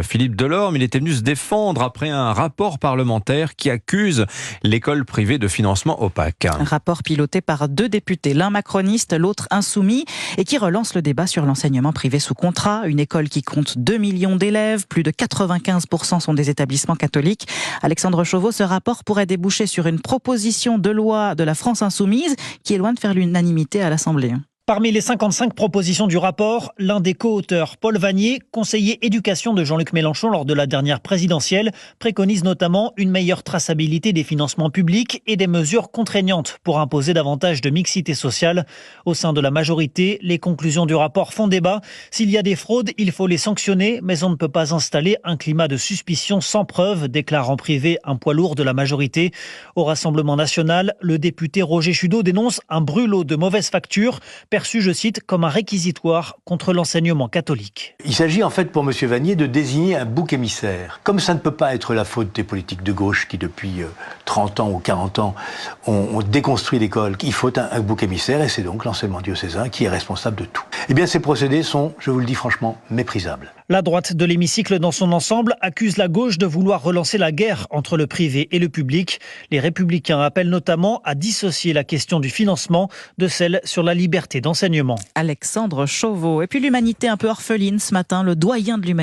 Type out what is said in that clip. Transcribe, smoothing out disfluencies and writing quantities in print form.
Philippe Delorme, il était venu se défendre après un rapport parlementaire qui accuse l'école privée de financement opaque. Un rapport piloté par 2 députés, l'un macroniste, l'autre insoumis, et qui relance le débat sur l'enseignement privé sous contrat. Une école qui compte 2 millions d'élèves, plus de 95% sont des établissements catholiques. Alexandre Chauveau, ce rapport pourrait déboucher sur une proposition de loi de la France insoumise qui est loin de faire l'unanimité à l'Assemblée. Parmi les 55 propositions du rapport, l'un des co-auteurs, Paul Vannier, conseiller éducation de Jean-Luc Mélenchon lors de la dernière présidentielle, préconise notamment une meilleure traçabilité des financements publics et des mesures contraignantes pour imposer davantage de mixité sociale. Au sein de la majorité, les conclusions du rapport font débat. S'il y a des fraudes, il faut les sanctionner, mais on ne peut pas installer un climat de suspicion sans preuve, déclare en privé un poids lourd de la majorité. Au Rassemblement national, le député Roger Chudeau dénonce un brûlot de mauvaise facture, perçu, je cite, comme un réquisitoire contre l'enseignement catholique. Il s'agit en fait pour M. Vannier de désigner un bouc émissaire. Comme ça ne peut pas être la faute des politiques de gauche qui depuis 30 ans ou 40 ans ont déconstruit l'école, il faut un bouc émissaire et c'est donc l'enseignement diocésain qui est responsable de tout. Eh bien ces procédés sont, je vous le dis franchement, méprisables. La droite de l'hémicycle dans son ensemble accuse la gauche de vouloir relancer la guerre entre le privé et le public. Les Républicains appellent notamment à dissocier la question du financement de celle sur la liberté d'enseignement. Alexandre Chauveau. Et puis l'humanité un peu orpheline ce matin, le doyen de l'humanité.